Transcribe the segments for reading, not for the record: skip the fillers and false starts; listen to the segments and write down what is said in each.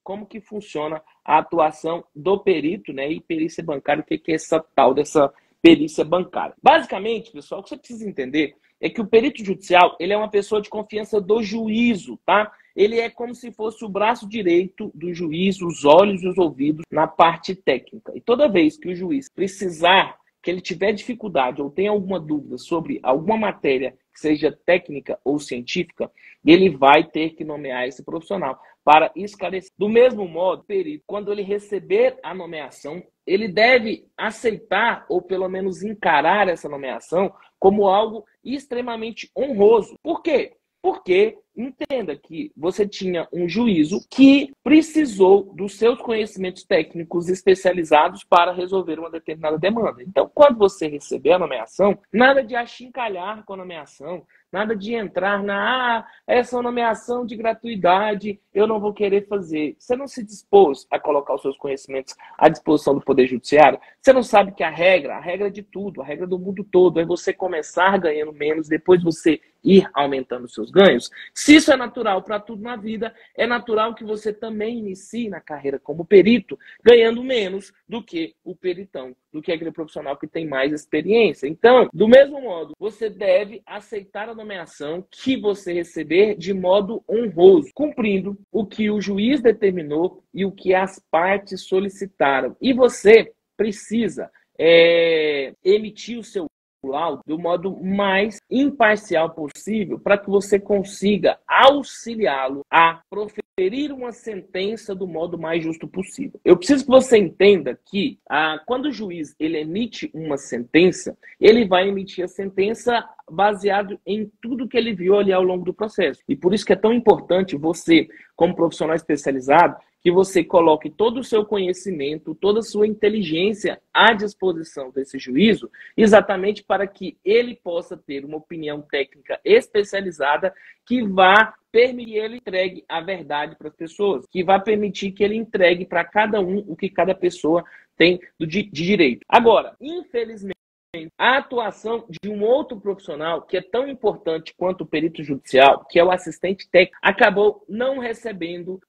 como que funciona a atuação do perito, né, e perícia bancária, o que é essa tal dessa perícia bancária. Basicamente, pessoal, o que você precisa entender é que o perito judicial, ele é uma pessoa de confiança do juízo, tá? Ele é como se fosse o braço direito do juiz, os olhos e os ouvidos na parte técnica. E toda vez que o juiz precisar, que ele tiver dificuldade ou tenha alguma dúvida sobre alguma matéria que seja técnica ou científica, ele vai ter que nomear esse profissional para esclarecer. Do mesmo modo, o perito, quando ele receber a nomeação, ele deve aceitar ou pelo menos encarar essa nomeação como algo extremamente honroso. Por quê? Porque entenda que você tinha um juízo que precisou dos seus conhecimentos técnicos especializados para resolver uma determinada demanda. Então, quando você receber a nomeação, nada de achincalhar com a nomeação, nada de entrar na essa nomeação de gratuidade, eu não vou querer fazer. Você não se dispôs a colocar os seus conhecimentos à disposição do Poder Judiciário? Você não sabe que a regra de tudo, a regra do mundo todo, é você começar ganhando menos, depois você ir aumentando os seus ganhos? Se isso é natural para tudo na vida, é natural que você também inicie na carreira como perito, ganhando menos do que o peritão, do que aquele profissional que tem mais experiência. Então, do mesmo modo, você deve aceitar a nomeação que você receber de modo honroso, cumprindo o que o juiz determinou e o que as partes solicitaram. E você precisa emitir o seu laudo do modo mais imparcial possível para que você consiga auxiliá-lo a proferir uma sentença do modo mais justo possível. Eu preciso que você entenda que quando o juiz ele emite uma sentença, ele vai emitir a sentença baseado em tudo que ele viu ali ao longo do processo. E por isso que é tão importante você, como profissional especializado, que você coloque todo o seu conhecimento, toda a sua inteligência à disposição desse juízo, exatamente para que ele possa ter uma opinião técnica especializada que vá permitir que ele entregue a verdade para as pessoas, que vai permitir que ele entregue para cada um o que cada pessoa tem de direito. Agora, infelizmente, a atuação de um outro profissional, que é tão importante quanto o perito judicial, que é o assistente técnico, acabou não recebendo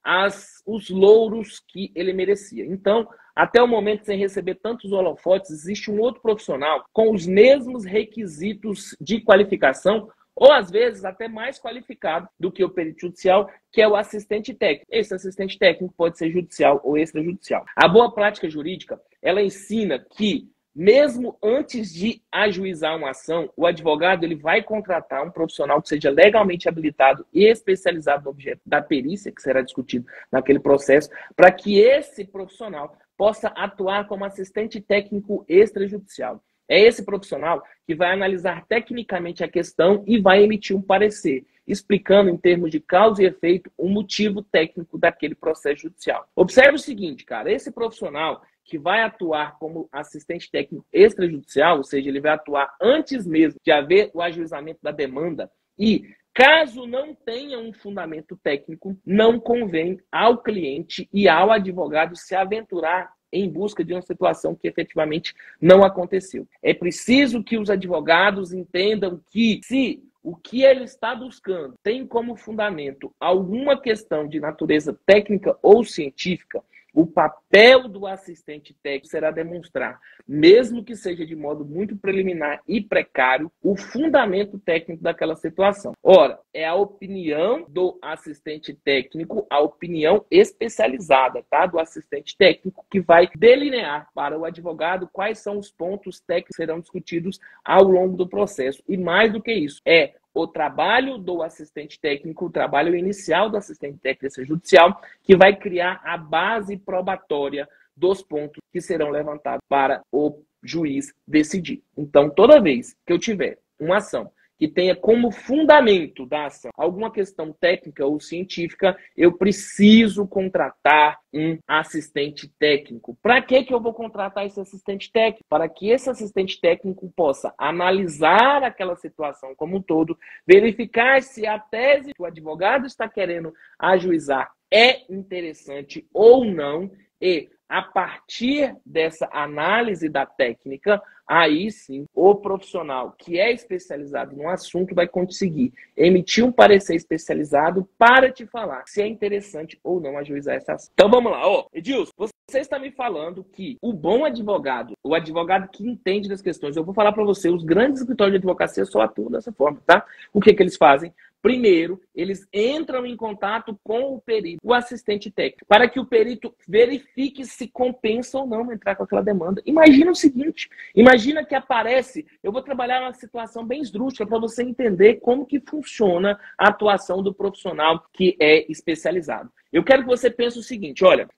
os louros que ele merecia. Então, até o momento, sem receber tantos holofotes, existe um outro profissional com os mesmos requisitos de qualificação, ou às vezes até mais qualificado do que o perito judicial, que é o assistente técnico. Esse assistente técnico pode ser judicial ou extrajudicial. A boa prática jurídica, ela ensina que mesmo antes de ajuizar uma ação, o advogado ele vai contratar um profissional que seja legalmente habilitado e especializado no objeto da perícia, que será discutido naquele processo, para que esse profissional possa atuar como assistente técnico extrajudicial. É esse profissional que vai analisar tecnicamente a questão e vai emitir um parecer, explicando em termos de causa e efeito o motivo técnico daquele processo judicial. Observe o seguinte, cara, esse profissional que vai atuar como assistente técnico extrajudicial, ou seja, ele vai atuar antes mesmo de haver o ajuizamento da demanda e, caso não tenha um fundamento técnico, não convém ao cliente e ao advogado se aventurar em busca de uma situação que efetivamente não aconteceu. É preciso que os advogados entendam que se o que ele está buscando tem como fundamento alguma questão de natureza técnica ou científica, o papel do assistente técnico será demonstrar, mesmo que seja de modo muito preliminar e precário, o fundamento técnico daquela situação. Ora, é a opinião do assistente técnico, a opinião especializada, tá, do assistente técnico, que vai delinear para o advogado quais são os pontos técnicos que serão discutidos ao longo do processo. E mais do que isso, é o trabalho do assistente técnico, o trabalho inicial do assistente técnico judicial, que vai criar a base probatória dos pontos que serão levantados para o juiz decidir. Então, toda vez que eu tiver uma ação que tenha como fundamento da ação alguma questão técnica ou científica, eu preciso contratar um assistente técnico. Para que eu vou contratar esse assistente técnico? Para que esse assistente técnico possa analisar aquela situação como um todo, verificar se a tese que o advogado está querendo ajuizar é interessante ou não, E a partir dessa análise da técnica, aí sim, o profissional que é especializado no assunto vai conseguir emitir um parecer especializado para te falar se é interessante ou não ajuizar essa ação. Então vamos lá. Edilson, você está me falando que o bom advogado, o advogado que entende das questões, eu vou falar para você, os grandes escritórios de advocacia só atuam dessa forma, tá? O que eles fazem? Primeiro, eles entram em contato com o perito, o assistente técnico, para que o perito verifique se compensa ou não entrar com aquela demanda. Imagina o seguinte, imagina que aparece, eu vou trabalhar uma situação bem esdrúxula para você entender como que funciona a atuação do profissional que é especializado. Eu quero que você pense o seguinte, olha,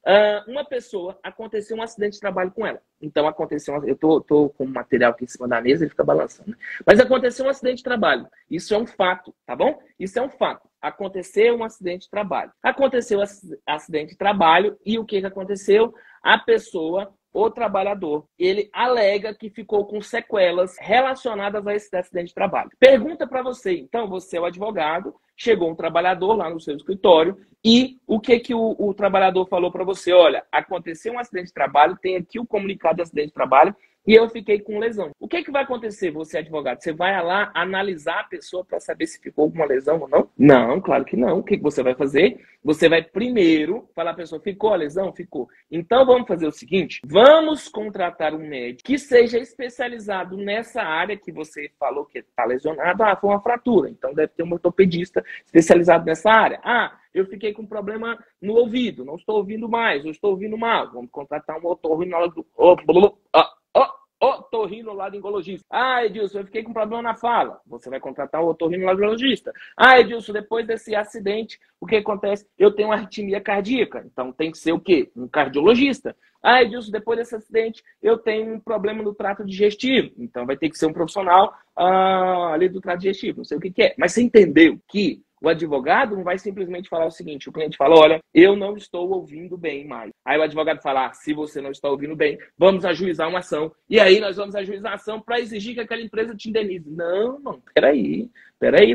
uma pessoa, aconteceu um acidente de trabalho com ela. Então aconteceu, eu tô com o material aqui em cima da mesa, ele fica balançando. Né? Mas aconteceu um acidente de trabalho. Isso é um fato, tá bom? Isso é um fato. Aconteceu um acidente de trabalho. Aconteceu um acidente de trabalho e o que aconteceu? A pessoa, o trabalhador, ele alega que ficou com sequelas relacionadas a esse acidente de trabalho. Pergunta para você, então, você é o advogado, chegou um trabalhador lá no seu escritório e o que o trabalhador falou para você? Olha, aconteceu um acidente de trabalho, tem aqui o comunicado de acidente de trabalho e eu fiquei com lesão. O que vai acontecer, você advogado? Você vai lá analisar a pessoa para saber se ficou com uma lesão ou não? Não, claro que não. O que você vai fazer? Você vai primeiro falar à pessoa, ficou a lesão? Ficou. Então vamos fazer o seguinte, vamos contratar um médico que seja especializado nessa área que você falou que está lesionado. Ah, foi uma fratura, então deve ter um ortopedista especializado nessa área. Ah, eu fiquei com problema no ouvido, não estou ouvindo mais, eu estou ouvindo mal. Vamos contratar um otorrinolaringologista. Otorrinolaringologista. Ah, Edilson, eu fiquei com problema na fala. Você vai contratar um otorrinolaringologista. Ah, Edilson, depois desse acidente, o que acontece? Eu tenho uma arritmia cardíaca. Então tem que ser o quê? Um cardiologista. Ah, Edilson, depois desse acidente, eu tenho um problema no trato digestivo. Então vai ter que ser um profissional ali do trato digestivo. Não sei o que é. Mas você entendeu que o advogado não vai simplesmente falar o seguinte, o cliente fala, olha, eu não estou ouvindo bem mais. Aí o advogado fala, se você não está ouvindo bem, vamos ajuizar uma ação. E aí nós vamos ajuizar a ação para exigir que aquela empresa te indenize. Não, peraí,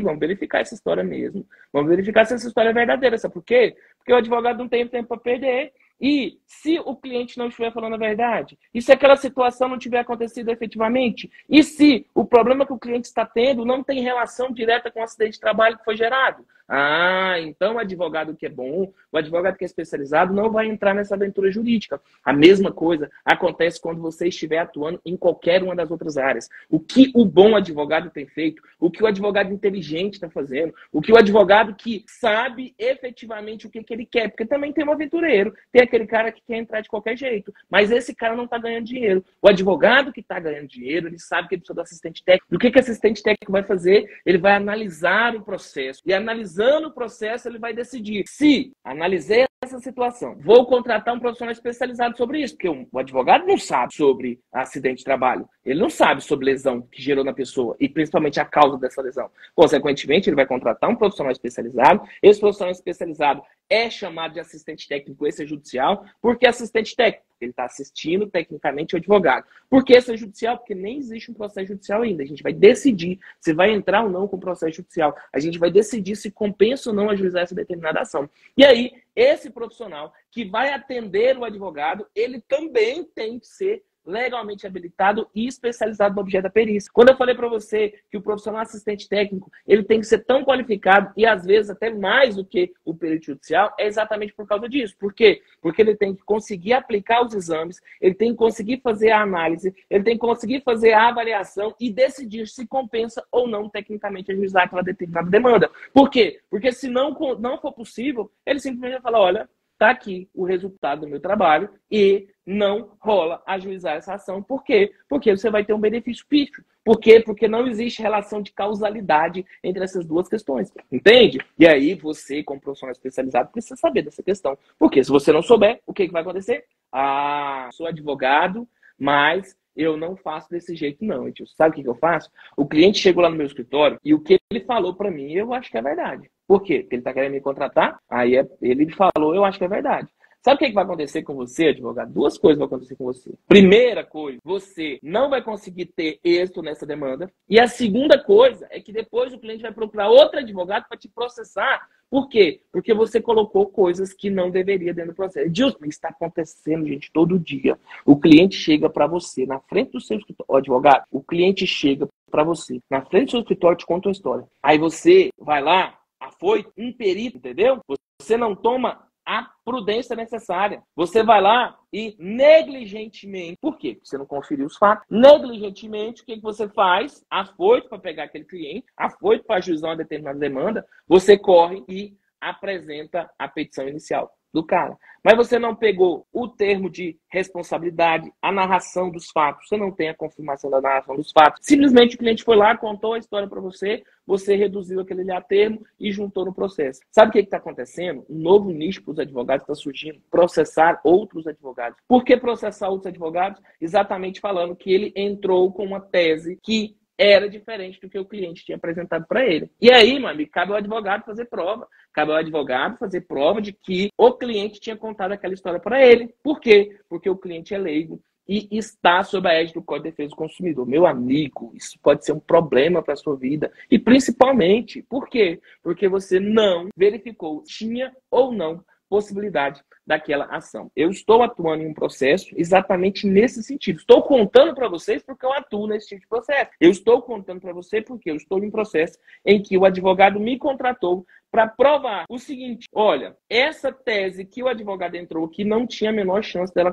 vamos verificar essa história mesmo. Vamos verificar se essa história é verdadeira. Sabe por quê? Porque o advogado não tem tempo para perder. E se o cliente não estiver falando a verdade? E se aquela situação não tiver acontecido efetivamente? E se o problema que o cliente está tendo não tem relação direta com o acidente de trabalho que foi gerado? Ah, então o advogado que é bom, o advogado que é especializado não vai entrar nessa aventura jurídica. A mesma coisa acontece quando você estiver atuando em qualquer uma das outras áreas. O que o bom advogado tem feito, o que o advogado inteligente está fazendo, o que o advogado que sabe efetivamente o que ele quer, porque também tem um aventureiro, tem aquele cara que quer entrar de qualquer jeito, mas esse cara não está ganhando dinheiro. O advogado que está ganhando dinheiro, ele sabe que ele precisa do assistente técnico. E o que o assistente técnico vai fazer? Ele vai analisar o processo. E analisando o processo, ele vai decidir se analisei essa situação, vou contratar um profissional especializado sobre isso, porque o advogado não sabe sobre acidente de trabalho, ele não sabe sobre lesão que gerou na pessoa e principalmente a causa dessa lesão. Consequentemente, ele vai contratar um profissional especializado, esse profissional especializado é chamado de assistente técnico extrajudicial, porque assistente técnico, ele está assistindo tecnicamente o advogado. Por que extrajudicial? Porque nem existe um processo judicial ainda. A gente vai decidir se vai entrar ou não com o processo judicial. A gente vai decidir se compensa ou não ajuizar essa determinada ação. E aí, esse profissional que vai atender o advogado, ele também tem que ser legalmente habilitado e especializado no objeto da perícia. Quando eu falei para você que o profissional assistente técnico, ele tem que ser tão qualificado e às vezes até mais do que o perito judicial, é exatamente por causa disso. Por quê? Porque ele tem que conseguir aplicar os exames, ele tem que conseguir fazer a análise, ele tem que conseguir fazer a avaliação e decidir se compensa ou não tecnicamente ajuizar aquela determinada demanda. Por quê? Porque se não for possível, ele simplesmente vai falar, olha, está aqui o resultado do meu trabalho e não rola ajuizar essa ação. Por quê? Porque você vai ter um benefício pífio. Por quê? Porque não existe relação de causalidade entre essas duas questões. Entende? E aí você, como profissional especializado, precisa saber dessa questão. Porque se você não souber, o que vai acontecer? Ah, sou advogado, mas eu não faço desse jeito não. Sabe o que eu faço? O cliente chegou lá no meu escritório e o que ele falou para mim, eu acho que é verdade. Por quê? Porque ele está querendo me contratar, aí ele falou, eu acho que é verdade. Sabe o que vai acontecer com você, advogado? Duas coisas vão acontecer com você. Primeira coisa, você não vai conseguir ter êxito nessa demanda. E a segunda coisa é que depois o cliente vai procurar outro advogado para te processar. Por quê? Porque você colocou coisas que não deveria dentro do processo. Edilson, isso está acontecendo, gente, todo dia. O cliente chega para você, na frente do seu escritório. Ó, advogado, o cliente chega para você, na frente do seu escritório, te conta uma história. Aí você vai lá, afoito, um perito, entendeu? Você não toma a prudência necessária. Você vai lá e negligentemente, por quê? Você não conferiu os fatos. Negligentemente, o que você faz? Afoito para pegar aquele cliente, afoito para ajuizar uma determinada demanda, você corre e apresenta a petição inicial do cara. Mas você não pegou o termo de responsabilidade, a narração dos fatos, você não tem a confirmação da narração dos fatos. Simplesmente o cliente foi lá, contou a história para você, você reduziu aquele a termo e juntou no processo. Sabe o que está acontecendo? Um novo nicho para os advogados está surgindo, processar outros advogados. Por que processar outros advogados? Exatamente falando que ele entrou com uma tese que era diferente do que o cliente tinha apresentado para ele. E aí, meu amigo, cabe ao advogado fazer prova. Cabe ao advogado fazer prova de que o cliente tinha contado aquela história para ele. Por quê? Porque o cliente é leigo e está sob a égide do Código de Defesa do Consumidor. Meu amigo, isso pode ser um problema para a sua vida. E principalmente, por quê? Porque você não verificou se tinha ou não possibilidade daquela ação. Eu estou atuando em um processo exatamente nesse sentido. Estou contando para vocês porque eu atuo nesse tipo de processo. Eu estou contando para você porque eu estou em um processo em que o advogado me contratou para provar o seguinte: olha, essa tese que o advogado entrou aqui não tinha a menor chance dela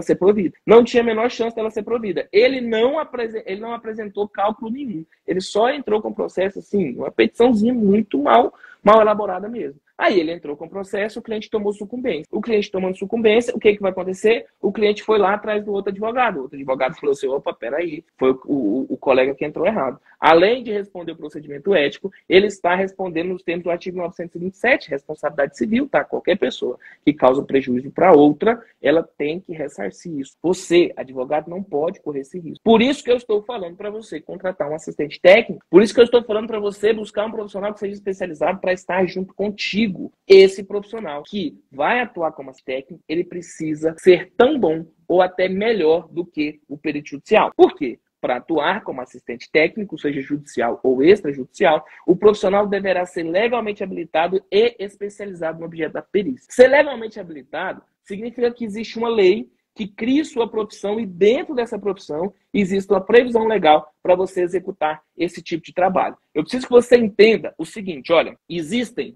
ser provida. Não tinha a menor chance dela ser provida. Ele não apresentou cálculo nenhum. Ele só entrou com o processo, assim, uma petiçãozinha muito mal elaborada mesmo. Aí ele entrou com o processo, o cliente tomou sucumbência. O cliente tomando sucumbência, o que vai acontecer? O cliente foi lá atrás do outro advogado. O outro advogado falou assim: opa, peraí, foi o colega que entrou errado. Além de responder o procedimento ético, ele está respondendo nos termos do artigo 927, responsabilidade civil, tá? Qualquer pessoa que causa prejuízo para outra, ela tem que ressarcir isso. Você, advogado, não pode correr esse risco. Por isso que eu estou falando para você contratar um assistente técnico, por isso que eu estou falando para você buscar um profissional que seja especializado para estar junto contigo. Esse profissional que vai atuar como assistente técnico, ele precisa ser tão bom ou até melhor do que o perito judicial. Por quê? Para atuar como assistente técnico, seja judicial ou extrajudicial, o profissional deverá ser legalmente habilitado e especializado no objeto da perícia. Ser legalmente habilitado significa que existe uma lei que crie sua profissão e dentro dessa profissão existe uma previsão legal para você executar esse tipo de trabalho. Eu preciso que você entenda o seguinte: olha, existem,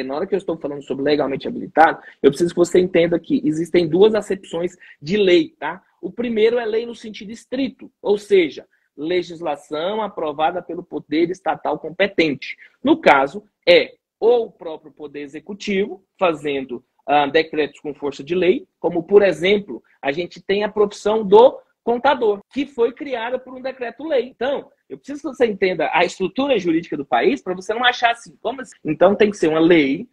na hora que eu estou falando sobre legalmente habilitado, eu preciso que você entenda que existem duas acepções de lei, tá? O primeiro é lei no sentido estrito, ou seja, legislação aprovada pelo poder estatal competente. No caso, é ou o próprio poder executivo fazendo decretos com força de lei, como, por exemplo, a gente tem a profissão do contador, que foi criada por um decreto-lei. Então, eu preciso que você entenda a estrutura jurídica do país para você não achar assim, como assim? Então tem que ser uma lei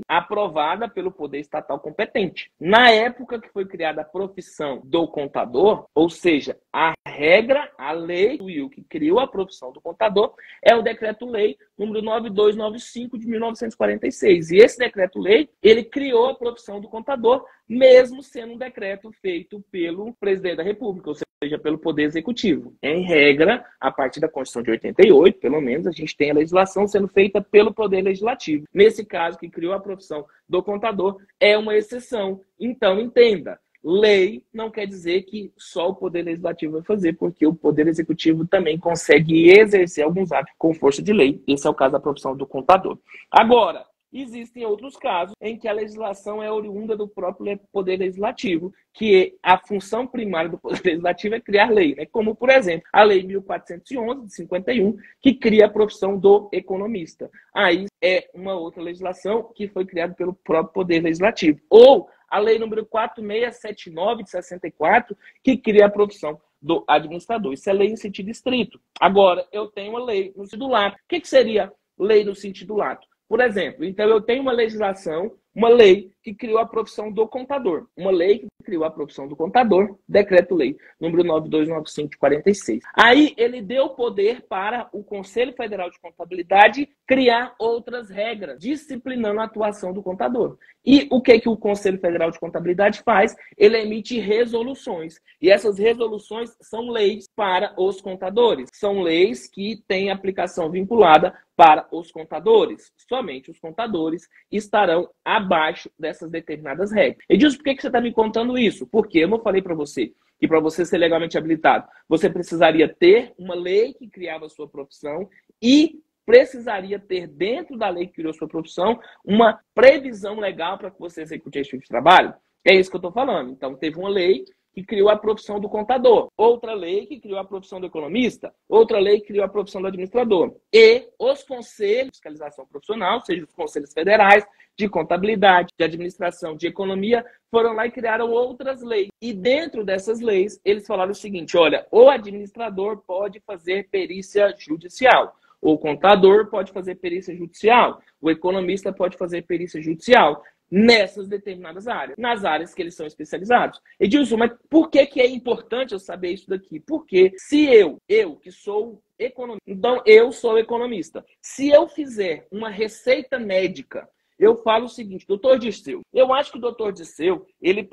aprovada pelo poder estatal competente. Na época que foi criada a profissão do contador, ou seja, a regra, a lei que criou a profissão do contador é o decreto-lei número 9295 de 1946. E esse decreto-lei, ele criou a profissão do contador, mesmo sendo um decreto feito pelo presidente da República, ou seja, pelo Poder Executivo. Em regra, a partir da Constituição de 88, pelo menos, a gente tem a legislação sendo feita pelo Poder Legislativo. Nesse caso, que criou a profissão do contador, é uma exceção. Então, entenda, lei não quer dizer que só o Poder Legislativo vai fazer, porque o Poder Executivo também consegue exercer alguns atos com força de lei. Esse é o caso da profissão do contador. Agora, existem outros casos em que a legislação é oriunda do próprio Poder Legislativo, que a função primária do Poder Legislativo é criar lei, né? Como, por exemplo, a Lei 1411, de 51, que cria a profissão do economista. Aí é uma outra legislação que foi criada pelo próprio Poder Legislativo. Ou a Lei número 4679, de 64, que cria a profissão do administrador. Isso é lei em sentido estrito. Agora, eu tenho uma lei no sentido lato. O que seria lei no sentido lato? Por exemplo, então eu tenho uma legislação, uma lei que criou a profissão do contador. Uma lei que criou a profissão do contador, Decreto-Lei número 9295 de 46. Aí ele deu poder para o Conselho Federal de Contabilidade criar outras regras, disciplinando a atuação do contador. E o que o Conselho Federal de Contabilidade faz? Ele emite resoluções. E essas resoluções são leis para os contadores. São leis que têm aplicação vinculada para os contadores. Somente os contadores estarão abaixo dessas determinadas regras. Edilson, por que você está me contando isso? Porque eu não falei para você que para você ser legalmente habilitado, você precisaria ter uma lei que criava a sua profissão e precisaria ter dentro da lei que criou a sua profissão uma previsão legal para que você execute esse tipo de trabalho? É isso que eu estou falando. Então, teve uma lei que criou a profissão do contador, outra lei que criou a profissão do economista, outra lei que criou a profissão do administrador. E os conselhos de fiscalização profissional, seja os conselhos federais, de contabilidade, de administração, de economia, foram lá e criaram outras leis. E dentro dessas leis, eles falaram o seguinte, olha, o administrador pode fazer perícia judicial, o contador pode fazer perícia judicial, o economista pode fazer perícia judicial, nessas determinadas áreas, nas áreas que eles são especializados. Edilson, mas por que é importante eu saber isso daqui? Porque se eu que sou economista, então eu sou economista, se eu fizer uma receita médica, eu falo o seguinte, doutor Dirceu, eu acho que o doutor Dirceu, ele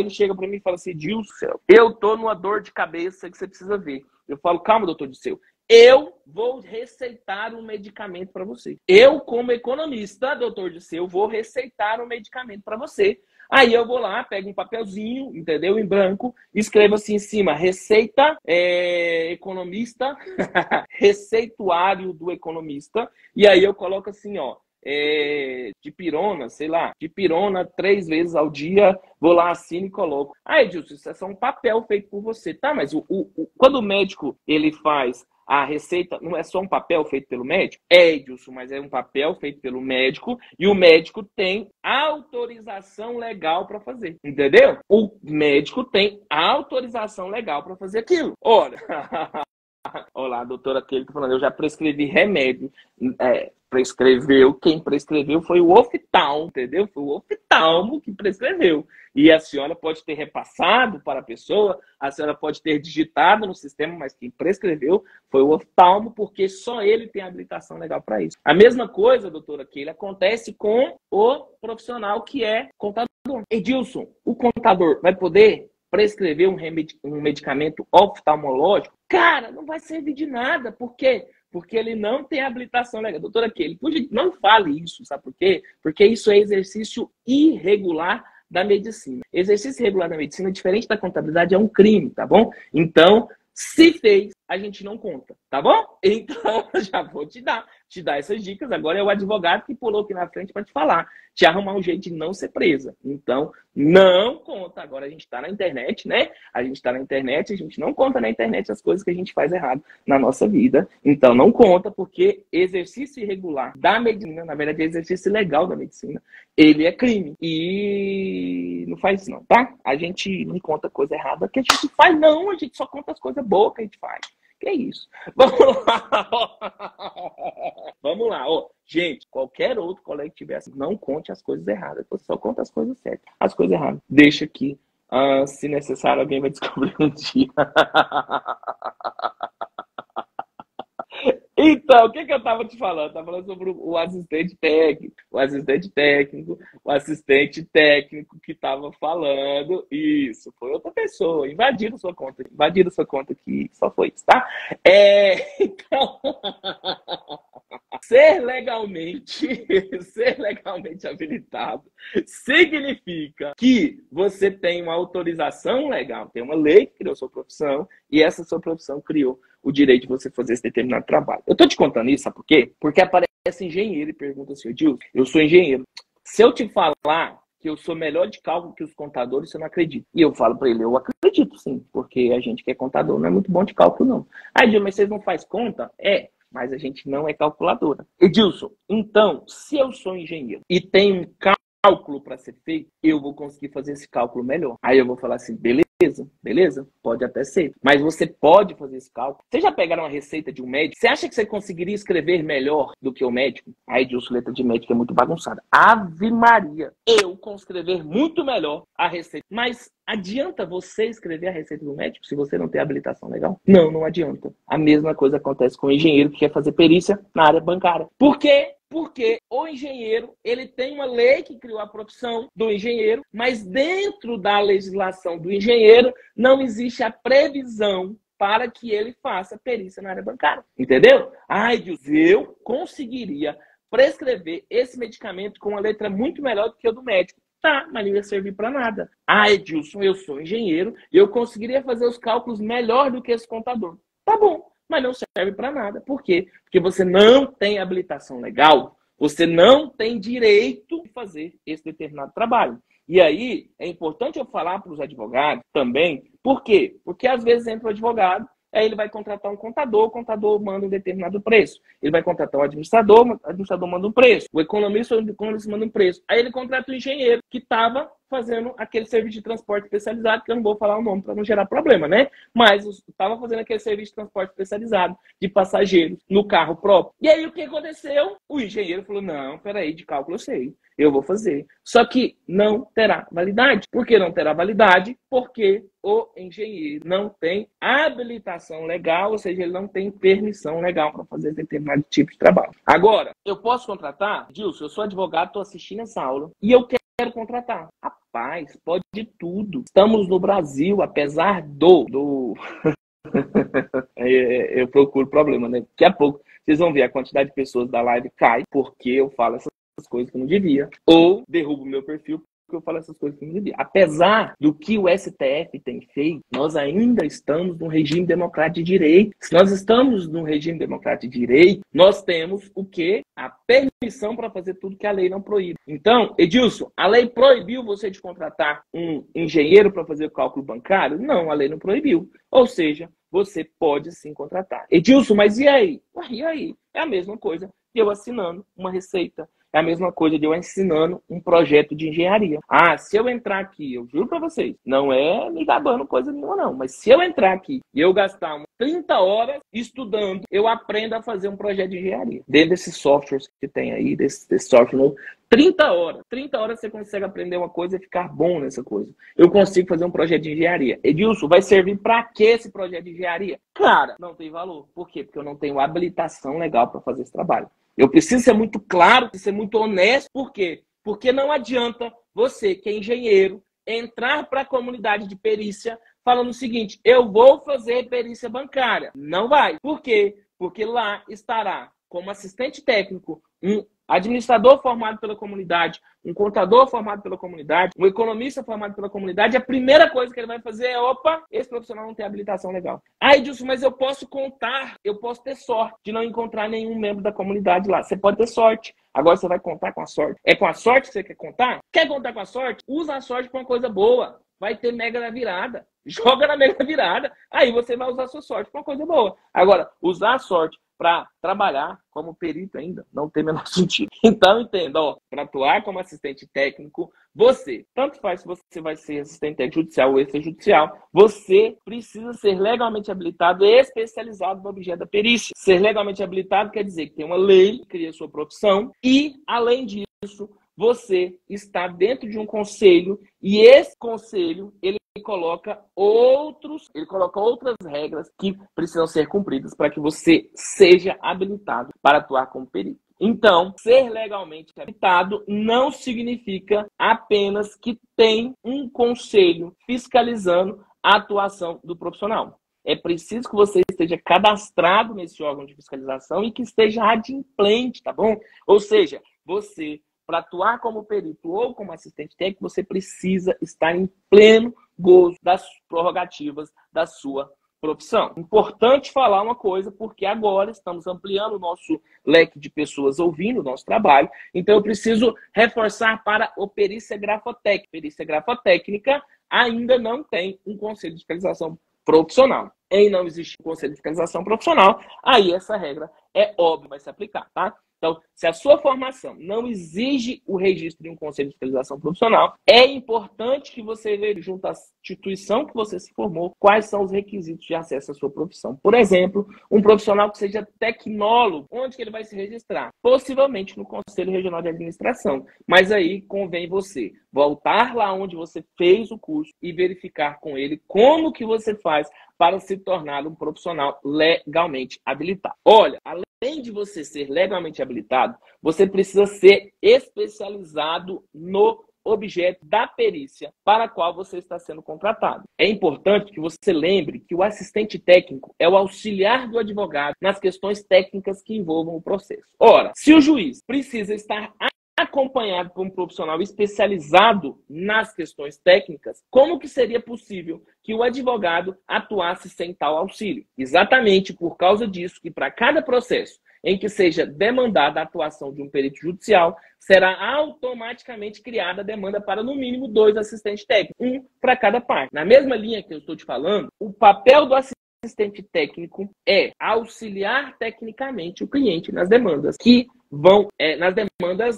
chega para mim e fala assim, Dirceu, eu tô numa dor de cabeça que você precisa ver. Eu falo, calma, doutor Dirceu, eu vou receitar um medicamento para você. Eu, como economista, doutor Dirceu, vou receitar um medicamento para você. Aí eu vou lá, pego um papelzinho, entendeu? Em branco, escrevo assim em cima, receita economista, receituário do economista. E aí eu coloco assim, ó, dipirona, sei lá, dipirona 3 vezes ao dia, vou lá, assino e coloco. Aí, Edilson, isso é só um papel feito por você. Tá, mas quando o médico, ele faz a receita, não é só um papel feito pelo médico? Edilson, mas é um papel feito pelo médico e o médico tem autorização legal para fazer, entendeu? O médico tem autorização legal para fazer aquilo. Ora, olá, doutora Kelly, tô falando, eu já prescrevi remédio. Quem prescreveu foi o oftalmo, entendeu? Foi o oftalmo que prescreveu. E a senhora pode ter repassado para a pessoa, a senhora pode ter digitado no sistema, mas quem prescreveu foi o oftalmo, porque só ele tem habilitação legal para isso. A mesma coisa, doutora Keila, acontece com o profissional que é contador. Edilson, o contador vai poder prescrever um medicamento oftalmológico? Cara, não vai servir de nada. Por quê? Porque ele não tem habilitação legal. Doutora Kelly, não fale isso, sabe por quê? Porque isso é exercício irregular da medicina. Exercício irregular da medicina, diferente da contabilidade, é um crime, tá bom? Então, se fez, a gente não conta, tá bom? Então, eu já vou te dar essas dicas. Agora é o advogado que pulou aqui na frente para te falar, te arrumar um jeito de não ser presa. Então, não conta. Agora a gente está na internet, né? A gente está na internet, a gente não conta na internet as coisas que a gente faz errado na nossa vida. Então, não conta, porque exercício irregular da medicina, na verdade, exercício ilegal da medicina, ele é crime. E não faz isso não, tá? A gente não conta coisa errada que a gente faz, não. A gente só conta as coisas boas que a gente faz. Que é isso? Vamos lá. Vamos lá. Ó. Gente, qualquer outro colega que tiver assim, não conte as coisas erradas. Você só conta as coisas certas. As coisas erradas. Deixa aqui. Se necessário, alguém vai descobrir um dia. Então, o que eu estava te falando? Eu estava falando sobre o assistente técnico. O assistente técnico que estava falando. Isso, foi outra pessoa. Invadiram sua conta aqui. Só foi isso, tá? Então, ser legalmente habilitado significa que você tem uma autorização legal, tem uma lei que criou sua profissão e essa sua profissão criou o direito de você fazer esse determinado trabalho. Eu tô te contando isso, sabe por quê? Porque aparece engenheiro e pergunta assim, Edilson, eu sou engenheiro. Se eu te falar que eu sou melhor de cálculo que os contadores, você não acredita. E eu falo para ele, eu acredito sim, porque a gente que é contador não é muito bom de cálculo, não. Ah, Edilson, mas vocês não fazem conta? Mas a gente não é calculadora. Edilson, então, se eu sou engenheiro e tenho um cálculo para ser feito, eu vou conseguir fazer esse cálculo melhor. Aí eu vou falar assim, beleza, pode até ser. Mas você pode fazer esse cálculo. Vocês já pegaram uma receita de um médico? Você acha que você conseguiria escrever melhor do que o médico? A Edilson, letra de médico é muito bagunçada. Ave Maria! Eu consigo escrever muito melhor a receita. Mas adianta você escrever a receita do médico se você não tem habilitação legal? Não, não adianta. A mesma coisa acontece com o engenheiro que quer fazer perícia na área bancária. Por quê? Porque o engenheiro, ele tem uma lei que criou a profissão do engenheiro, mas dentro da legislação do engenheiro não existe a previsão para que ele faça perícia na área bancária. Entendeu? Ai, Deus, eu conseguiria prescrever esse medicamento com uma letra muito melhor do que a do médico. Tá, mas não ia servir para nada. Ah, Edilson, eu sou engenheiro e eu conseguiria fazer os cálculos melhor do que esse contador. Tá bom, mas não serve para nada. Por quê? Porque você não tem habilitação legal, você não tem direito de fazer esse determinado trabalho. E aí, é importante eu falar para os advogados também. Por quê? Porque às vezes entra o advogado, aí ele vai contratar um contador, o contador manda um determinado preço. Ele vai contratar um administrador, o administrador manda um preço. O economista manda um preço. Aí ele contrata um engenheiro que estava fazendo aquele serviço de transporte especializado, que eu não vou falar o nome para não gerar problema, né? Mas estava fazendo aquele serviço de transporte especializado de passageiros no carro próprio. E aí o que aconteceu? O engenheiro falou, não, peraí, de cálculo eu sei, eu vou fazer. Só que não terá validade. Por que não terá validade? Porque o engenheiro não tem habilitação legal, ou seja, ele não tem permissão legal para fazer determinado tipo de trabalho. Agora, eu posso contratar? Dilson, eu sou advogado, estou assistindo essa aula e eu quero contratar. Rapaz, pode de tudo. Estamos no Brasil, apesar do... eu procuro problema, né? Daqui a pouco vocês vão ver a quantidade de pessoas da live cai porque eu falo essas coisas que eu não devia. Ou derrubo meu perfil porque eu falo essas coisas que eu não devia. Apesar do que o STF tem feito, nós ainda estamos num regime democrático de direito. Se nós estamos num regime democrático de direito, nós temos o quê? A permissão para fazer tudo que a lei não proíbe. Então, Edilson, a lei proibiu você de contratar um engenheiro para fazer o cálculo bancário? Não, a lei não proibiu. Ou seja, você pode sim contratar. Edilson, mas e aí? E aí? É a mesma coisa de eu assinando uma receita. É a mesma coisa de eu ensinando um projeto de engenharia. Ah, se eu entrar aqui, eu juro para vocês, não é me gabando coisa nenhuma não, mas se eu entrar aqui e eu gastar 30 horas estudando, eu aprendo a fazer um projeto de engenharia. Dentro desses softwares que tem aí, desse software novo, 30 horas você consegue aprender uma coisa e ficar bom nessa coisa. Eu consigo fazer um projeto de engenharia. Edilson, vai servir para que esse projeto de engenharia? Cara, não tem valor. Por quê? Porque eu não tenho habilitação legal para fazer esse trabalho. Eu preciso ser muito claro, ser muito honesto. Por quê? Porque não adianta você, que é engenheiro, entrar para a comunidade de perícia falando o seguinte, eu vou fazer perícia bancária. Não vai. Por quê? Porque lá estará como assistente técnico um administrador formado pela comunidade, um contador formado pela comunidade, um economista formado pela comunidade, a primeira coisa que ele vai fazer é, opa, esse profissional não tem habilitação legal. Ah, Edilson, mas eu posso ter sorte de não encontrar nenhum membro da comunidade lá. Você pode ter sorte. Agora você vai contar com a sorte. É com a sorte que você quer contar? Quer contar com a sorte? Usa a sorte para uma coisa boa. Vai ter mega na virada. Joga na mega virada. Aí você vai usar a sua sorte para uma coisa boa. Agora, usar a sorte para trabalhar como perito ainda não tem o menor sentido. Então, entenda, para atuar como assistente técnico, você, tanto faz se você vai ser assistente técnico judicial ou extrajudicial, você precisa ser legalmente habilitado e especializado no objeto da perícia. Ser legalmente habilitado quer dizer que tem uma lei que cria a sua profissão e, além disso, você está dentro de um conselho e esse conselho, ele coloca outras regras que precisam ser cumpridas para que você seja habilitado para atuar como perito. Então, ser legalmente habilitado não significa apenas que tem um conselho fiscalizando a atuação do profissional. É preciso que você esteja cadastrado nesse órgão de fiscalização e que esteja adimplente, tá bom? Ou seja, você, para atuar como perito ou como assistente técnico, você precisa estar em pleno gozo das prerrogativas da sua profissão. Importante falar uma coisa, porque agora estamos ampliando o nosso leque de pessoas ouvindo o nosso trabalho, então eu preciso reforçar para o perícia grafotécnica. Perícia grafotécnica ainda não tem um conselho de fiscalização profissional. Em não existir um conselho de fiscalização profissional, aí essa regra é óbvio vai se aplicar, tá? Então, se a sua formação não exige o registro em um conselho de fiscalização profissional, é importante que você veja junto à instituição que você se formou quais são os requisitos de acesso à sua profissão. Por exemplo, um profissional que seja tecnólogo, onde que ele vai se registrar? Possivelmente no Conselho Regional de Administração. Mas aí convém você voltar lá onde você fez o curso e verificar com ele como que você faz para se tornar um profissional legalmente habilitado. Olha, além de você ser legalmente habilitado, você precisa ser especializado no objeto da perícia para a qual você está sendo contratado. É importante que você lembre que o assistente técnico é o auxiliar do advogado nas questões técnicas que envolvam o processo. Ora, se o juiz precisa estar acompanhado por um profissional especializado nas questões técnicas, como que seria possível que o advogado atuasse sem tal auxílio? Exatamente por causa disso que para cada processo em que seja demandada a atuação de um perito judicial, será automaticamente criada a demanda para, no mínimo, 2 assistentes técnicos, um para cada parte. Na mesma linha que eu estou te falando, o papel do assistente técnico é auxiliar tecnicamente o cliente nas demandas que vão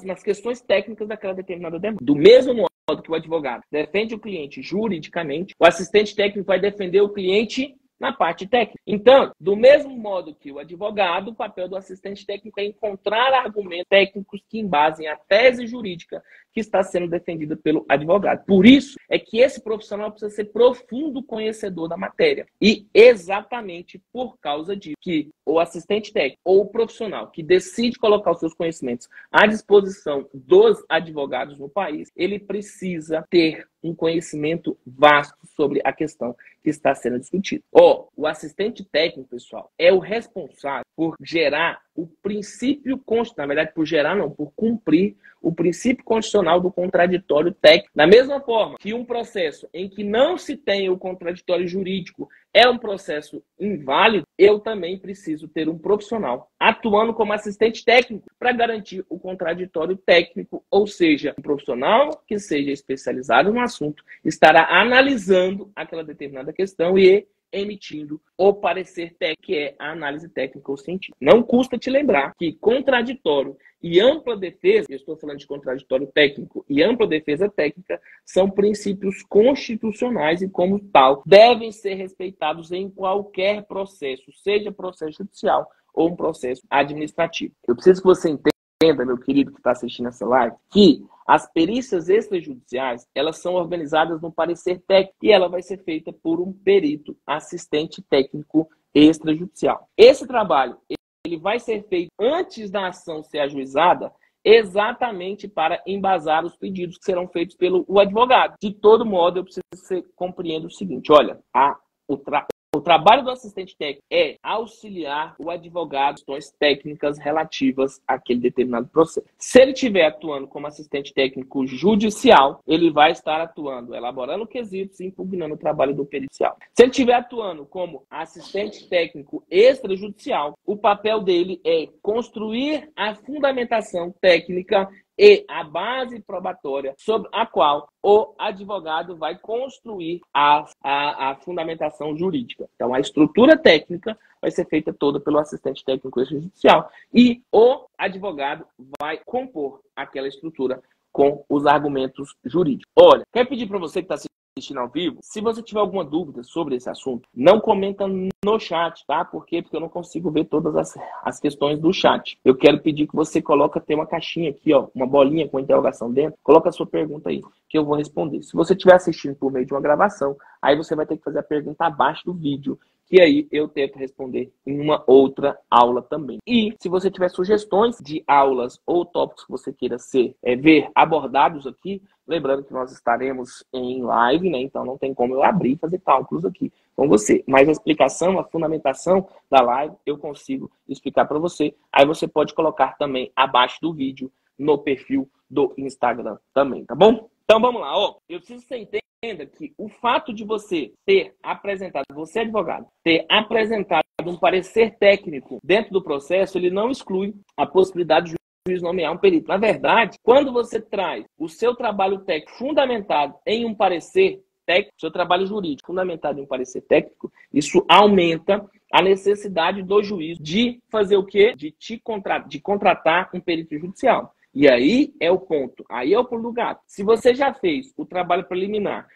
nas questões técnicas daquela determinada demanda. Do mesmo modo que o advogado defende o cliente juridicamente, o assistente técnico vai defender o cliente na parte técnica. Então, do mesmo modo que o advogado, o papel do assistente técnico é encontrar argumentos técnicos que embasem a tese jurídica que está sendo defendida pelo advogado. Por isso é que esse profissional precisa ser profundo conhecedor da matéria. E exatamente por causa disso que o assistente técnico ou o profissional que decide colocar os seus conhecimentos à disposição dos advogados no país, ele precisa ter um conhecimento vasto sobre a questão que está sendo discutida. O assistente técnico, pessoal, é o responsável por gerar o princípio constitucional, na verdade, por cumprir o princípio constitucional do contraditório técnico. Da mesma forma que um processo em que não se tem o contraditório jurídico é um processo inválido, eu também preciso ter um profissional atuando como assistente técnico para garantir o contraditório técnico, ou seja, um profissional que seja especializado no assunto estará analisando aquela determinada questão e emitindo o parecer técnico, que é a análise técnica ou científica. Não custa te lembrar que contraditório e ampla defesa, eu estou falando de contraditório técnico e ampla defesa técnica, são princípios constitucionais e, como tal, devem ser respeitados em qualquer processo, seja processo judicial ou um processo administrativo. Eu preciso que você entenda, meu querido que está assistindo essa live, que as perícias extrajudiciais, elas são organizadas no parecer técnico e ela vai ser feita por um perito assistente técnico extrajudicial. Esse trabalho, ele vai ser feito antes da ação ser ajuizada, exatamente para embasar os pedidos que serão feitos pelo advogado. De todo modo, eu preciso que você compreenda o seguinte, olha, o trabalho do assistente técnico é auxiliar o advogado em questões técnicas relativas àquele determinado processo. Se ele estiver atuando como assistente técnico judicial, ele vai estar atuando, elaborando quesitos e impugnando o trabalho do pericial. Se ele estiver atuando como assistente técnico extrajudicial, o papel dele é construir a fundamentação técnica e a base probatória sobre a qual o advogado vai construir a fundamentação jurídica. Então, a estrutura técnica vai ser feita toda pelo assistente técnico extrajudicial e o advogado vai compor aquela estrutura com os argumentos jurídicos. Olha, quero pedir para você que está assistindo ao vivo, se você tiver alguma dúvida sobre esse assunto, não comenta no chat, tá? Por quê? Porque eu não consigo ver todas as questões do chat. Eu quero pedir que você tem uma caixinha aqui, ó, uma bolinha com interrogação dentro, coloca a sua pergunta aí, que eu vou responder. Se você estiver assistindo por meio de uma gravação, aí você vai ter que fazer a pergunta abaixo do vídeo, que aí eu tento responder em uma outra aula também. E se você tiver sugestões de aulas ou tópicos que você queira ver abordados aqui, lembrando que nós estaremos em live, né? Então não tem como eu abrir e fazer cálculos aqui com você. Mas a explicação, a fundamentação da live, eu consigo explicar para você. Aí você pode colocar também abaixo do vídeo no perfil do Instagram também, tá bom? Então vamos lá, ó. Eu preciso que você entenda que o fato de você ter apresentado, você advogado, ter apresentado um parecer técnico dentro do processo, ele não exclui a possibilidade de juiz nomear um perito. Na verdade, quando você traz o seu trabalho técnico fundamentado em um parecer, técnico, seu trabalho jurídico fundamentado em um parecer técnico, isso aumenta a necessidade do juiz de fazer o quê? De contratar um perito judicial. E aí é o ponto, aí é o pulo do gato. Se você já fez o trabalho preliminar,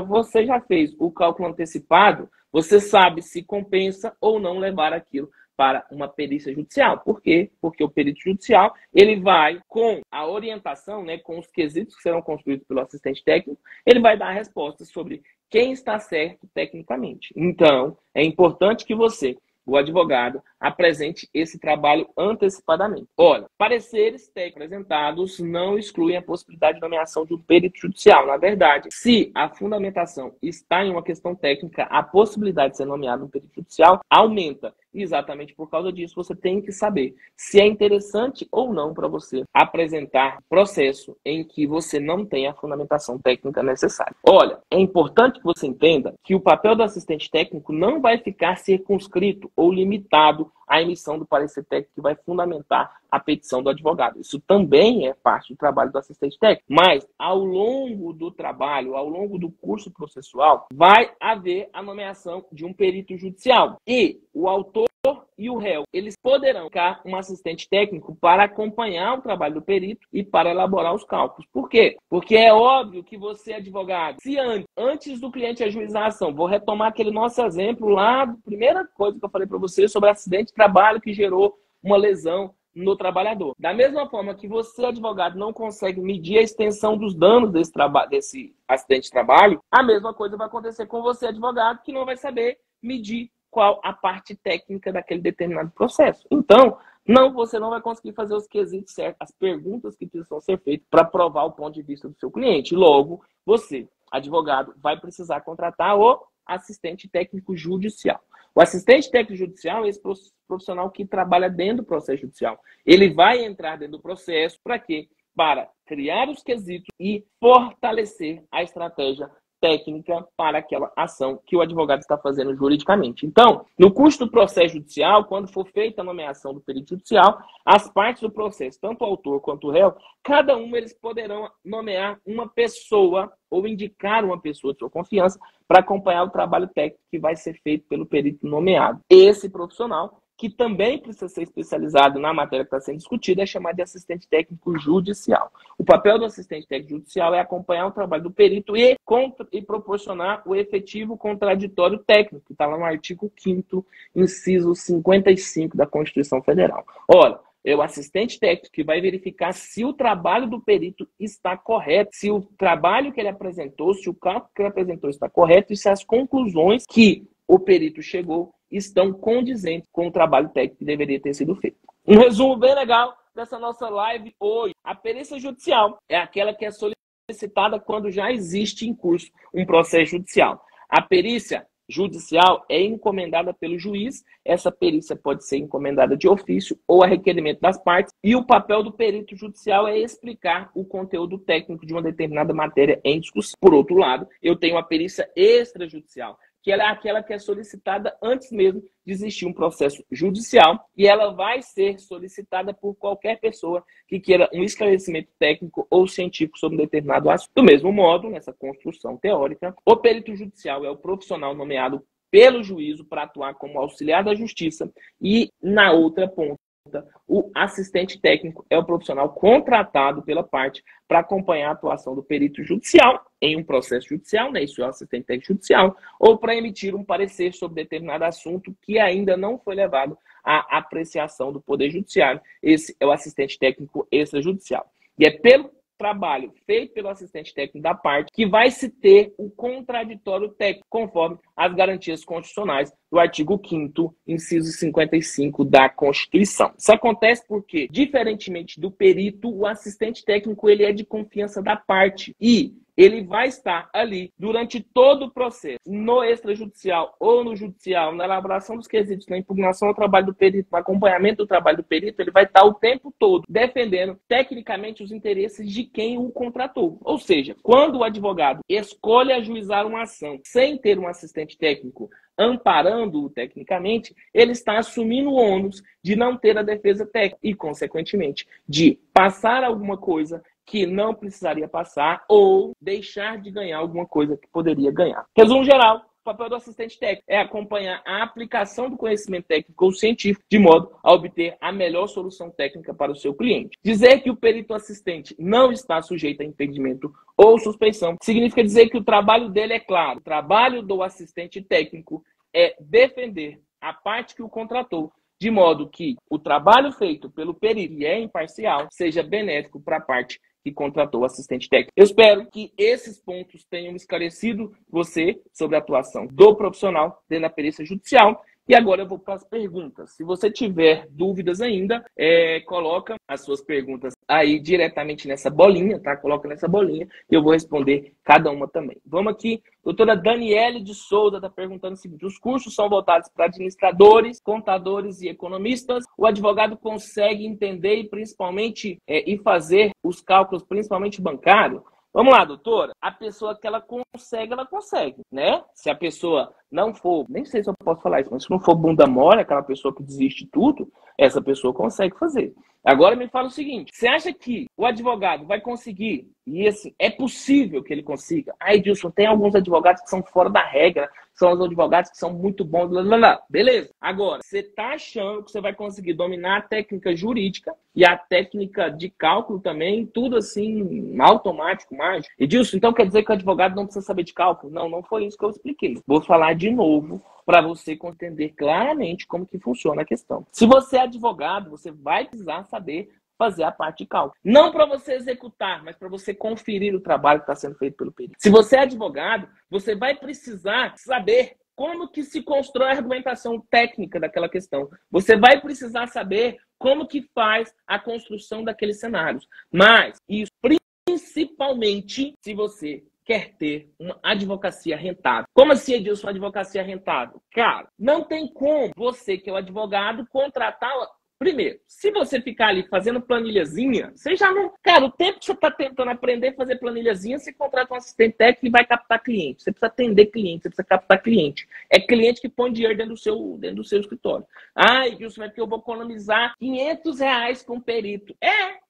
você já fez o cálculo antecipado, você sabe se compensa ou não levar aquilo para uma perícia judicial. Por quê? Porque o perito judicial, ele vai, com a orientação, né, com os quesitos que serão construídos pelo assistente técnico, ele vai dar respostas sobre quem está certo tecnicamente. Então, é importante que você, o advogado, apresente esse trabalho antecipadamente. Olha, pareceres técnicos apresentados não excluem a possibilidade de nomeação de um perito judicial. Na verdade, se a fundamentação está em uma questão técnica, a possibilidade de ser nomeado um perito judicial aumenta. E exatamente por causa disso, você tem que saber se é interessante ou não para você apresentar processo em que você não tem a fundamentação técnica necessária. Olha, é importante que você entenda que o papel do assistente técnico não vai ficar circunscrito ou limitado à emissão do parecer técnico que vai fundamentar a petição do advogado. Isso também é parte do trabalho do assistente técnico. Mas, ao longo do trabalho, ao longo do curso processual, vai haver a nomeação de um perito judicial. E o autor e o réu, eles poderão ficar um assistente técnico para acompanhar o trabalho do perito e para elaborar os cálculos. Por quê? Porque é óbvio que você, advogado, se antes do cliente ajuizar a ação, vou retomar aquele nosso exemplo lá, primeira coisa que eu falei para você sobre acidente de trabalho que gerou uma lesão no trabalhador. Da mesma forma que você, advogado, não consegue medir a extensão dos danos desse acidente de trabalho, a mesma coisa vai acontecer com você, advogado, que não vai saber medir qual a parte técnica daquele determinado processo. Então, você não vai conseguir fazer os quesitos certos, as perguntas que precisam ser feitas para provar o ponto de vista do seu cliente. Logo, você, advogado, vai precisar contratar o assistente técnico judicial. O assistente técnico judicial é esse profissional que trabalha dentro do processo judicial. Ele vai entrar dentro do processo para quê? Para criar os quesitos e fortalecer a estratégia técnica para aquela ação que o advogado está fazendo juridicamente. Então, no curso do processo judicial, quando for feita a nomeação do perito judicial, as partes do processo, tanto o autor quanto o réu, cada uma eles poderão nomear uma pessoa ou indicar uma pessoa de sua confiança para acompanhar o trabalho técnico que vai ser feito pelo perito nomeado. Esse profissional, que também precisa ser especializado na matéria que está sendo discutida, é chamado de assistente técnico judicial. O papel do assistente técnico judicial é acompanhar o trabalho do perito e proporcionar o efetivo contraditório técnico, que está lá no artigo 5º, inciso 55 da Constituição Federal. Olha, é o assistente técnico que vai verificar se o trabalho do perito está correto, se o trabalho que ele apresentou, se o cálculo que ele apresentou está correto e se as conclusões que o perito chegou estão condizentes com o trabalho técnico que deveria ter sido feito. Um resumo bem legal dessa nossa live hoje. A perícia judicial é aquela que é solicitada quando já existe em curso um processo judicial. A perícia judicial é encomendada pelo juiz. Essa perícia pode ser encomendada de ofício ou a requerimento das partes. E o papel do perito judicial é explicar o conteúdo técnico de uma determinada matéria em discussão. Por outro lado, eu tenho a perícia extrajudicial, que ela é aquela que é solicitada antes mesmo de existir um processo judicial, e ela vai ser solicitada por qualquer pessoa que queira um esclarecimento técnico ou científico sobre um determinado assunto. Do mesmo modo, nessa construção teórica, o perito judicial é o profissional nomeado pelo juízo para atuar como auxiliar da justiça, e na outra ponta, o assistente técnico é o profissional contratado pela parte para acompanhar a atuação do perito judicial em um processo judicial, né? Isso é o assistente técnico judicial, ou para emitir um parecer sobre determinado assunto que ainda não foi levado à apreciação do Poder Judiciário. Esse é o assistente técnico extrajudicial. E é pelo trabalho feito pelo assistente técnico da parte que vai se ter o contraditório técnico, conforme as garantias constitucionais do artigo 5º, inciso 55 da Constituição. Isso acontece porque, diferentemente do perito, o assistente técnico ele é de confiança da parte e ele vai estar ali durante todo o processo, no extrajudicial ou no judicial, na elaboração dos quesitos, na impugnação do trabalho do perito, no acompanhamento do trabalho do perito, ele vai estar o tempo todo defendendo tecnicamente os interesses de quem o contratou. Ou seja, quando o advogado escolhe ajuizar uma ação sem ter um assistente técnico amparando-o tecnicamente, ele está assumindo o ônus de não ter a defesa técnica e, consequentemente, de passar alguma coisa que não precisaria passar ou deixar de ganhar alguma coisa que poderia ganhar. Resumo geral, o papel do assistente técnico é acompanhar a aplicação do conhecimento técnico ou científico de modo a obter a melhor solução técnica para o seu cliente. Dizer que o perito assistente não está sujeito a impedimento ou suspeição significa dizer que o trabalho dele é claro. O trabalho do assistente técnico é defender a parte que o contratou, de modo que o trabalho feito pelo perito, que é imparcial, seja benéfico para a parte que contratou o assistente técnico. Eu espero que esses pontos tenham esclarecido você sobre a atuação do profissional dentro da perícia judicial. E agora eu vou para as perguntas. Se você tiver dúvidas ainda, coloca as suas perguntas aí diretamente nessa bolinha, tá? Coloca nessa bolinha e eu vou responder cada uma também. Vamos aqui. Doutora Daniele de Souza está perguntando o seguinte: os cursos são voltados para administradores, contadores e economistas. O advogado consegue entender e principalmente e fazer os cálculos, principalmente bancário? Vamos lá, doutora. A pessoa que ela consegue, né? Se a pessoa não for, nem sei se eu posso falar isso, mas se não for bunda mole, aquela pessoa que desiste de tudo, essa pessoa consegue fazer. Agora me fala o seguinte: você acha que o advogado vai conseguir, e assim, é possível que ele consiga? Edilson, tem alguns advogados que são fora da regra, são os advogados que são muito bons, blá, blá, blá. Beleza. Agora, você está achando que você vai conseguir dominar a técnica jurídica e a técnica de cálculo também, tudo assim, automático, mágico? Edilson, então quer dizer que o advogado não precisa saber de cálculo? Não, não foi isso que eu expliquei. Vou falar de novo para você entender claramente como que funciona a questão. Se você é advogado, você vai precisar saber fazer a parte de cálculo. Não para você executar, mas para você conferir o trabalho que está sendo feito pelo perito. Se você é advogado, você vai precisar saber como que se constrói a argumentação técnica daquela questão. Você vai precisar saber como que faz a construção daqueles cenários. Mas isso principalmente se você quer ter uma advocacia rentável. Como assim, Edilson, uma advocacia rentável? Cara, não tem como você, que é o advogado, contratar... Primeiro, se você ficar ali fazendo planilhazinha, você já não... Cara, o tempo que você está tentando aprender a fazer planilhazinha, você contrata um assistente técnico e vai captar cliente. Você precisa atender cliente, você precisa captar cliente. É cliente que põe dinheiro dentro do seu escritório. Edilson, é porque eu vou economizar R$500 com perito.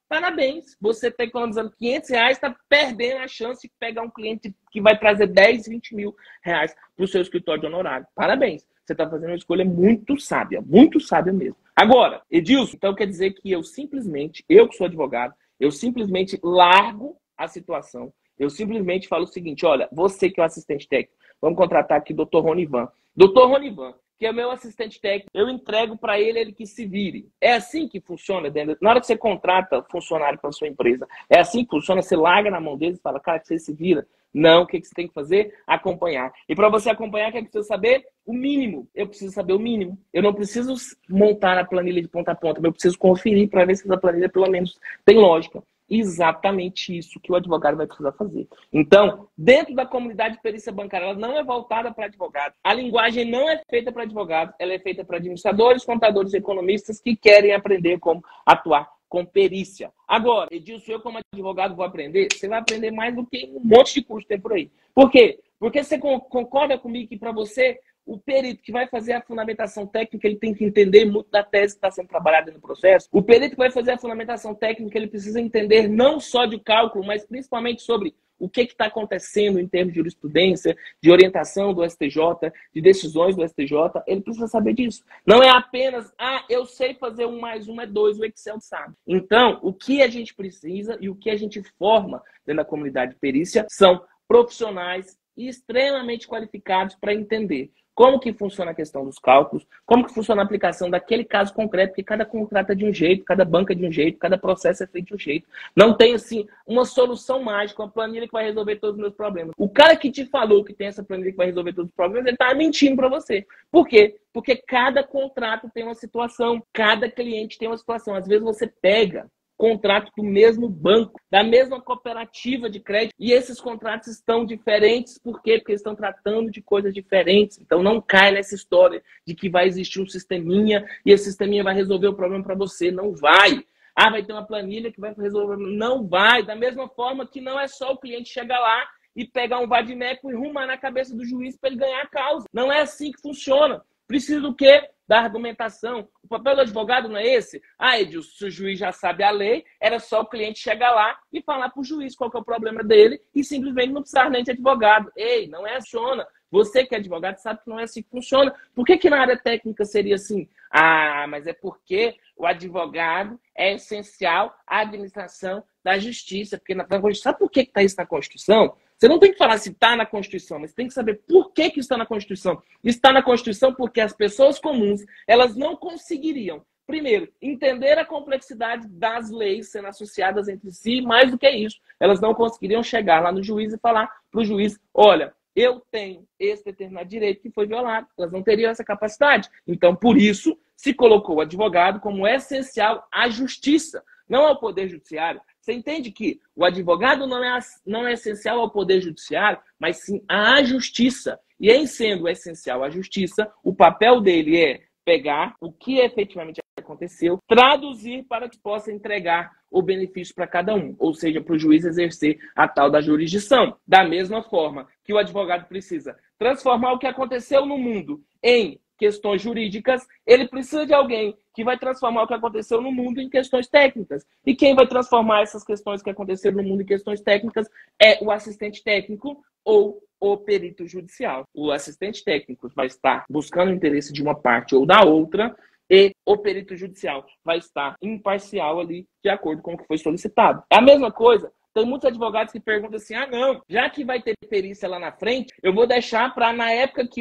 Parabéns, você está economizando R$500, está perdendo a chance de pegar um cliente que vai trazer 10, 20 mil reais para o seu escritório de honorário. Parabéns, você está fazendo uma escolha muito sábia mesmo. Agora, Edilson, então quer dizer que eu que sou advogado, eu simplesmente largo a situação, eu simplesmente falo o seguinte: olha, você que é o assistente técnico, vamos contratar aqui o Dr. Ronivan. Dr. Ronivan, que é meu assistente técnico, eu entrego para ele que se vire. É assim que funciona. Na hora que você contrata funcionário para sua empresa, é assim que funciona. Você larga na mão deles e fala: cara, que você se vira. Não, o que você tem que fazer? Acompanhar. E para você acompanhar, o que é que você precisa saber? O mínimo. Eu preciso saber o mínimo. Eu não preciso montar a planilha de ponta a ponta, mas eu preciso conferir para ver se essa planilha pelo menos tem lógica. Exatamente isso que o advogado vai precisar fazer. Então, dentro da comunidade de perícia bancária, ela não é voltada para advogado. A linguagem não é feita para advogado, ela é feita para administradores, contadores e economistas que querem aprender como atuar com perícia. Agora, Edilson, eu como advogado vou aprender? Você vai aprender mais do que um monte de curso que tem por aí. Por quê? Porque você concorda comigo que para você, o perito que vai fazer a fundamentação técnica, ele tem que entender muito da tese que está sendo trabalhada no processo. O perito que vai fazer a fundamentação técnica, ele precisa entender não só de cálculo, mas principalmente sobre o que está acontecendo em termos de jurisprudência, de orientação do STJ, de decisões do STJ. Ele precisa saber disso. Não é apenas, eu sei fazer 1 mais 1 é 2, o Excel sabe. Então, o que a gente precisa e o que a gente forma dentro da comunidade de perícia são profissionais extremamente qualificados para entender como que funciona a questão dos cálculos, como que funciona a aplicação daquele caso concreto, porque cada contrato é de um jeito, cada banca é de um jeito, cada processo é feito de um jeito. Não tem, assim, uma solução mágica, uma planilha que vai resolver todos os meus problemas. O cara que te falou que tem essa planilha que vai resolver todos os problemas, ele tá mentindo para você. Por quê? Porque cada contrato tem uma situação, cada cliente tem uma situação. Às vezes você pega contrato do mesmo banco, da mesma cooperativa de crédito, e esses contratos estão diferentes. Por quê? Porque eles estão tratando de coisas diferentes. Então não cai nessa história de que vai existir um sisteminha e esse sisteminha vai resolver o problema para você. Não vai. Vai ter uma planilha que vai resolver. Não vai. Da mesma forma que não é só o cliente chegar lá e pegar um vadimeco e rumar na cabeça do juiz para ele ganhar a causa. Não é assim que funciona. Precisa do quê? Da argumentação. O papel do advogado não é esse? Ah, Edilson, se o juiz já sabe a lei, era só o cliente chegar lá e falar para o juiz qual que é o problema dele e simplesmente não precisar nem de advogado. Ei, não é funciona. Você que é advogado sabe que não é assim que funciona. Por que na área técnica seria assim? Ah, mas é porque o advogado é essencial à administração da justiça. Porque sabe por que está isso na Constituição? Você não tem que falar se está na Constituição, mas tem que saber por que está na Constituição. Está na Constituição porque as pessoas comuns, elas não conseguiriam, primeiro, entender a complexidade das leis sendo associadas entre si, mais do que isso. Elas não conseguiriam chegar lá no juiz e falar para o juiz, olha, eu tenho esse determinado direito que foi violado. Elas não teriam essa capacidade. Então, por isso, se colocou o advogado como essencial à justiça, não ao poder judiciário. Você entende que o advogado não é essencial ao poder judiciário, mas sim à justiça. E em sendo essencial à justiça, o papel dele é pegar o que efetivamente aconteceu, traduzir para que possa entregar o benefício para cada um, ou seja, para o juiz exercer a tal da jurisdição. Da mesma forma que o advogado precisa transformar o que aconteceu no mundo em questões jurídicas, ele precisa de alguém que vai transformar o que aconteceu no mundo em questões técnicas. E quem vai transformar essas questões que aconteceram no mundo em questões técnicas é o assistente técnico ou o perito judicial. O assistente técnico vai estar buscando o interesse de uma parte ou da outra e o perito judicial vai estar imparcial ali, de acordo com o que foi solicitado. É a mesma coisa. Tem muitos advogados que perguntam assim, não, já que vai ter perícia lá na frente, eu vou deixar para, na época que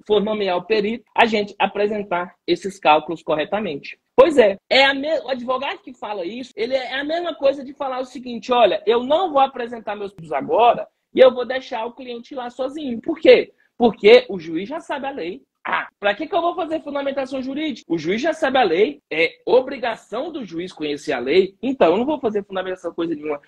for nomear o perito, a gente apresentar esses cálculos corretamente. Pois é, o advogado que fala isso, ele é a mesma coisa de falar o seguinte, olha, eu não vou apresentar meus pedidos agora e eu vou deixar o cliente lá sozinho. Por quê? Porque o juiz já sabe a lei. Para que eu vou fazer fundamentação jurídica? O juiz já sabe a lei, é obrigação do juiz conhecer a lei, então eu não vou fazer fundamentação coisa nenhuma.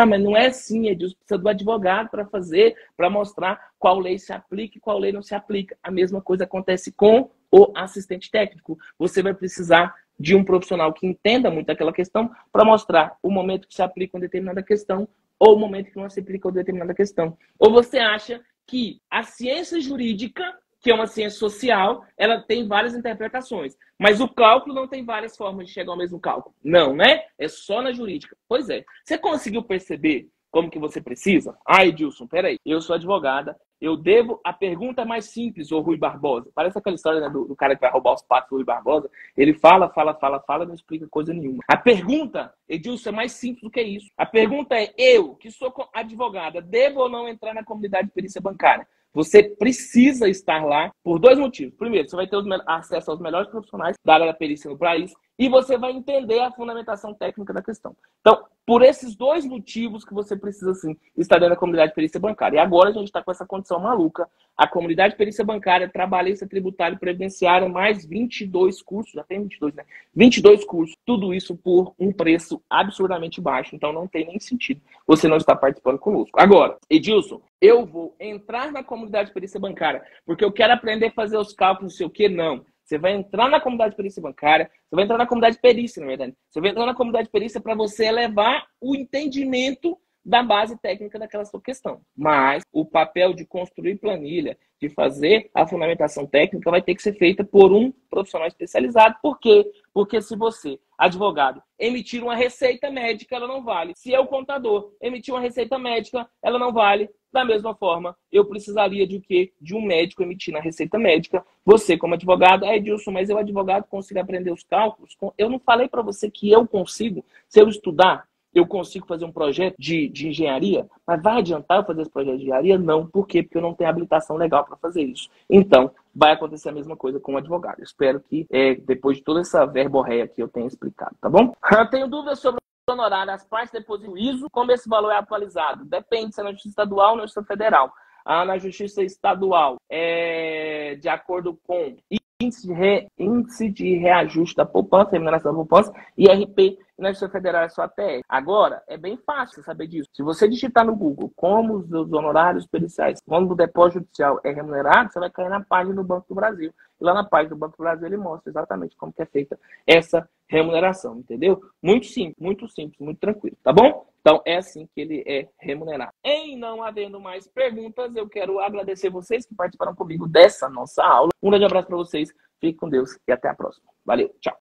Mas não é assim, Edilson, precisa do advogado para fazer, para mostrar qual lei se aplica e qual lei não se aplica. A mesma coisa acontece com o assistente técnico. Você vai precisar de um profissional que entenda muito aquela questão para mostrar o momento que se aplica uma determinada questão ou o momento que não se aplica uma determinada questão. Ou você acha que a ciência jurídica, que é uma ciência social, ela tem várias interpretações. Mas o cálculo não tem várias formas de chegar ao mesmo cálculo. Não, né? É só na jurídica. Pois é. Você conseguiu perceber como que você precisa? Edilson, peraí. Eu sou advogada. Eu devo... A pergunta é mais simples, ô Rui Barbosa. Parece aquela história, né, do cara que vai roubar os patos do Rui Barbosa. Ele fala, e não explica coisa nenhuma. A pergunta, Edilson, é mais simples do que isso. A pergunta é, eu, que sou advogada, devo ou não entrar na comunidade de perícia bancária? Você precisa estar lá por dois motivos. Primeiro, você vai ter acesso aos melhores profissionais da área da perícia no país e você vai entender a fundamentação técnica da questão. Então, por esses dois motivos que você precisa, sim, estar dentro da comunidade de perícia bancária. E agora a gente está com essa condição maluca. A comunidade de perícia bancária, trabalhista, tributário, previdenciário, mais 22 cursos, já tem 22, né? 22 cursos, tudo isso por um preço absurdamente baixo. Então, não tem nem sentido você não estar participando conosco. Agora, Edilson, eu vou entrar na comunidade de perícia bancária porque eu quero aprender a fazer os cálculos, não sei o que, não. Você vai entrar na comunidade de perícia bancária, você vai entrar na comunidade de perícia, na verdade. Você vai entrar na comunidade de perícia para você elevar o entendimento da base técnica daquela sua questão. Mas o papel de construir planilha, de fazer a fundamentação técnica, vai ter que ser feita por um profissional especializado. Por quê? Porque se você, advogado, emitir uma receita médica, ela não vale. Se eu, contador, emitir uma receita médica, ela não vale. Da mesma forma, eu precisaria de o quê? De um médico emitindo a receita médica. Você, como advogado, Edilson, mas eu, advogado, consigo aprender os cálculos? Eu não falei para você que eu consigo, se eu estudar, eu consigo fazer um projeto de engenharia? Mas vai adiantar eu fazer esse projeto de engenharia? Não. Por quê? Porque eu não tenho habilitação legal para fazer isso. Então, vai acontecer a mesma coisa com o advogado. Eu espero que, depois de toda essa verborreia que eu tenha explicado, tá bom? Eu tenho dúvidas sobre honorário, as partes depositam o ISO, como esse valor é atualizado? Depende se é na Justiça Estadual ou na Justiça Federal. Na Justiça Estadual, de acordo com índice de reajuste da poupança, remuneração da poupança, IRP e na Justiça Federal é só TR. Agora, é bem fácil saber disso. Se você digitar no Google como os honorários periciais, quando o depósito judicial é remunerado, você vai cair na página do Banco do Brasil. E lá na página do Banco do Brasil ele mostra exatamente como que é feita essa remuneração, entendeu? Muito simples, muito tranquilo, tá bom? Então, é assim que ele é remunerado. Em não havendo mais perguntas, eu quero agradecer vocês que participaram comigo dessa nossa aula. Um grande abraço para vocês, fique com Deus e até a próxima. Valeu, tchau.